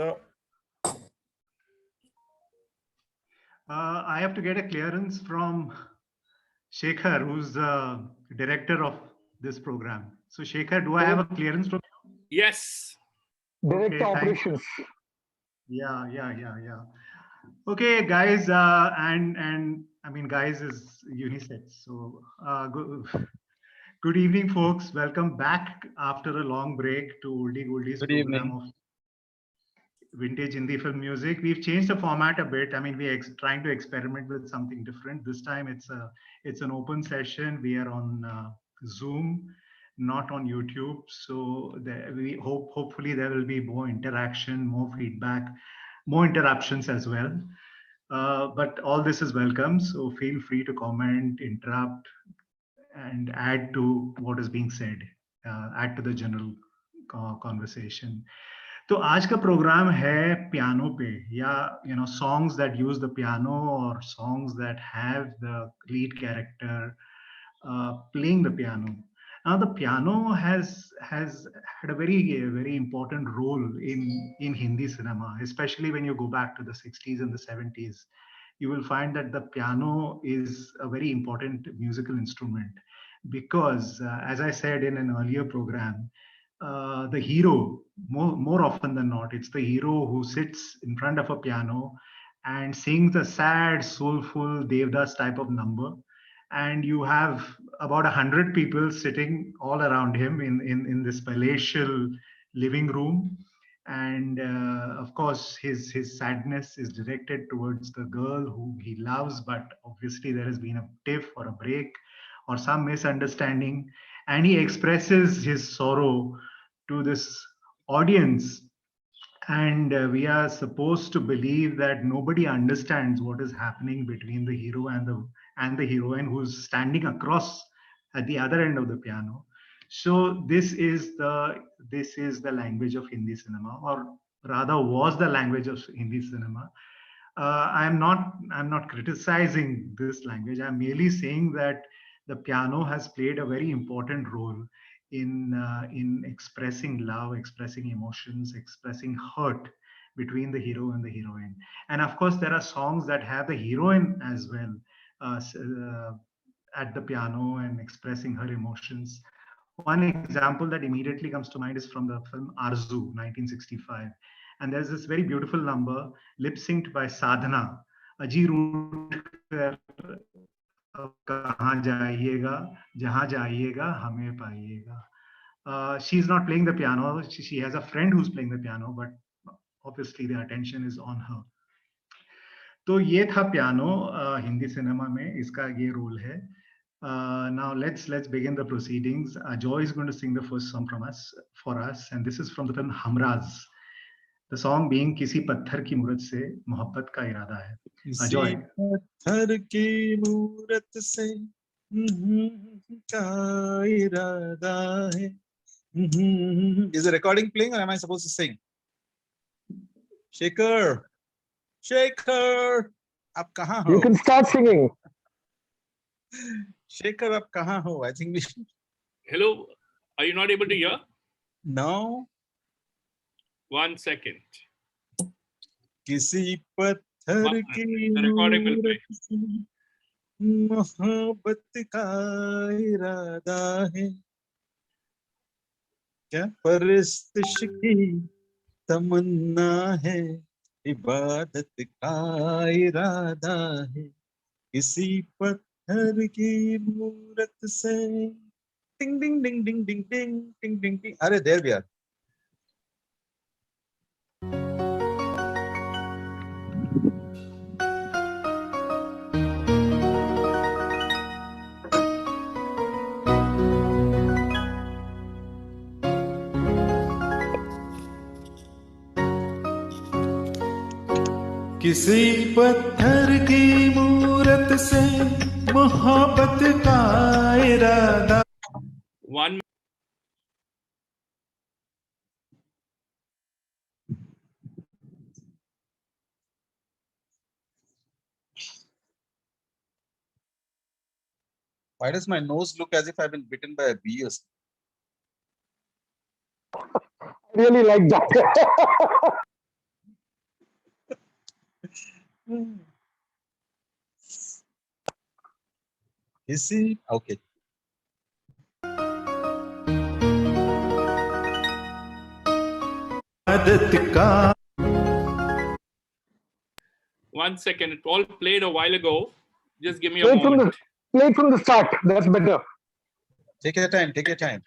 So I have to get a clearance from Shekhar, who's the director of this program. So, Shekhar, do I have a clearance from you? Yes. Director Okay, thank you. operations. Yeah. Okay, guys, and I mean, guys is unisex. So, good evening, folks. Welcome back after a long break to Oldie Goldies good program evening. of vintage Hindi film music. We've changed the format a bit. I mean, we're trying to experiment with something different. This time, it's an open session. We are on Zoom, not on YouTube. So we hopefully there will be more interaction, more feedback, more interruptions as well. But all this is welcome. So feel free to comment, interrupt, and add to what is being said. Add to the general conversation. तो आज का programme है piano पे या songs that use the piano or songs that have the lead character playing the piano. Now the piano has had a very important role in Hindi cinema, especially when you go back to the 60s and the 70s. You will find that the piano is a very important musical instrument because, as I said in an earlier program, the hero, more often than not, it's the hero who sits in front of a piano and sings a sad, soulful Devdas type of number. And you have about 100 people sitting all around him in this palatial living room. And of course, his sadness is directed towards the girl who he loves, but obviously there has been a tiff or a break or some misunderstanding, and he expresses his sorrow to this audience. And we are supposed to believe that nobody understands what is happening between the hero and the heroine who's standing across at the other end of the piano. So this is the language of Hindi cinema, or rather was the language of Hindi cinema. I'm not criticizing this language. I'm merely saying that the piano has played a very important role in expressing love, expressing emotions, expressing hurt between the hero and the heroine. And of course, there are songs that have the heroine as well at the piano and expressing her emotions. One example that immediately comes to mind is from the film Arzu, 1965. And there's this very beautiful number, lip synced by Sadhana. Aji रूठ अब कहाँ जाइएगा जहाँ जाइएगा हमें पाइएगा. She's not playing the piano. She has a friend who's playing the piano, but obviously the attention is on her. तो ये था पियानो हिंदी सिनेमा में, इसका ये रोल है. Now let's begin the proceedings. Joy is going to sing the first song for us, and this is from the film Hamraz. The song being किसी पत्थर की मूरत से मोहब्बत का इरादा है. Joy. पत्थर की मूरत से का इरादा है. Is the recording playing or am I supposed to sing? Shekhar, आप कहाँ हो? You can start singing. Shekhar, आप कहाँ हो? I think we should. Hello, are you not able to hear? No. 1 second. किसी पत्थर की The recording will play. मूरत से मोहब्बत का इरादा है. क्या परस्तिश की तमन्ना है, इबादत का इरादा है. किसी पत्थर की मूरत से टिंग टिंग टिंग टिंग टिंग टिंग टिंग टिंग टिंग. अरे देर भी यार. किसी पत्थर की मूरत से मोहब्बत का इरादा. 1 Why does my nose look as if I've been bitten by a bee or something? I really like that. किसी okay. One second. It all played a while ago. Just give me a Play it from moment. play it from the start. That's better. Take your time. Take your time.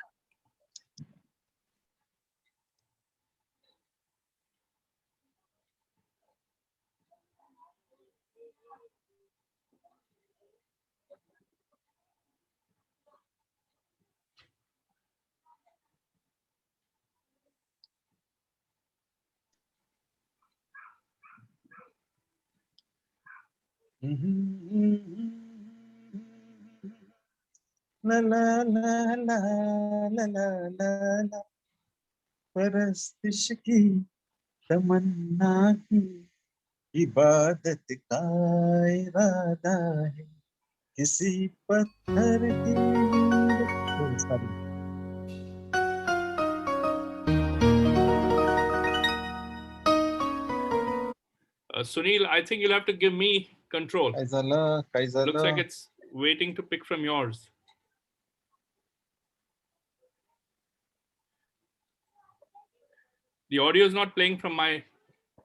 La la la la la la la la परस्तिश की तमन्ना की इबादत का इरादा है किसी पत्थर की Sunil, I think you'll have to give me control. Kaizala, Looks like it's waiting to pick from yours. The audio is not playing from my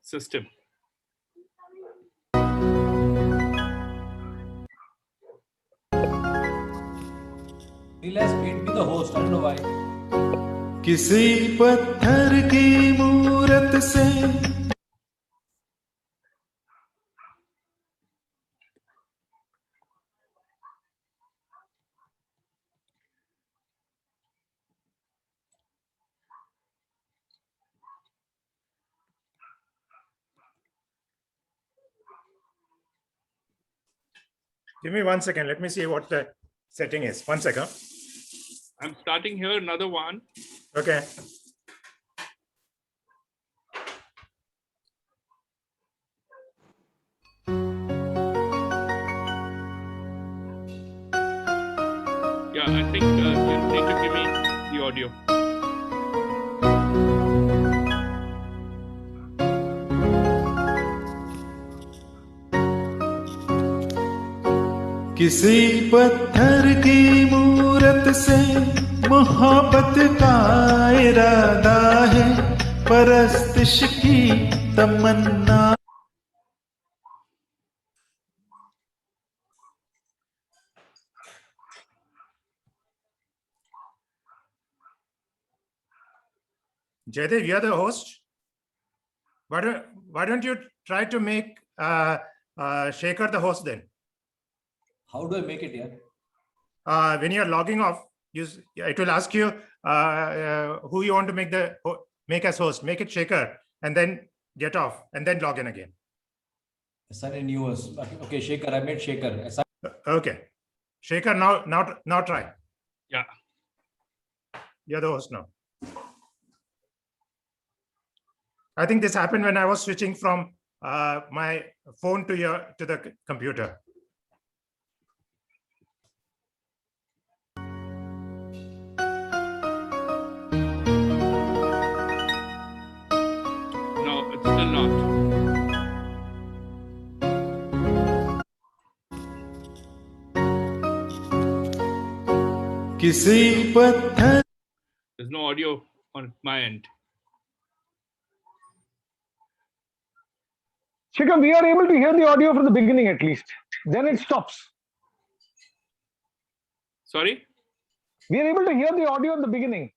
system. Neil has made me the host. I don't know why. किसी पत्थर की मूरत से Give me 1 second. Let me see what the setting is. 1 second. I'm starting here, another one. Okay. Yeah, I think you need to give me the audio. किसी पत्थर की मूरत से मोहब्बत का इरादा है परस्तिश की तमन्ना Jaidev, you're the host. Why don't you try to make Shekhar the host then? How do I make it here? When you're logging off, it will ask you who you want to make as host. Make it Shekhar and then get off and then log in again. Assign a new host. Okay, Shekhar. I made Shekhar. Assign. Okay. Shekhar, now try. Yeah. You're the host now. I think this happened when I was switching from my phone to the computer. No, it's still not. किसी पत्थर There's no audio on my end. Shekhar, we are able to hear the audio from the beginning at least. Then it stops. Sorry? We are able to hear the audio in the beginning.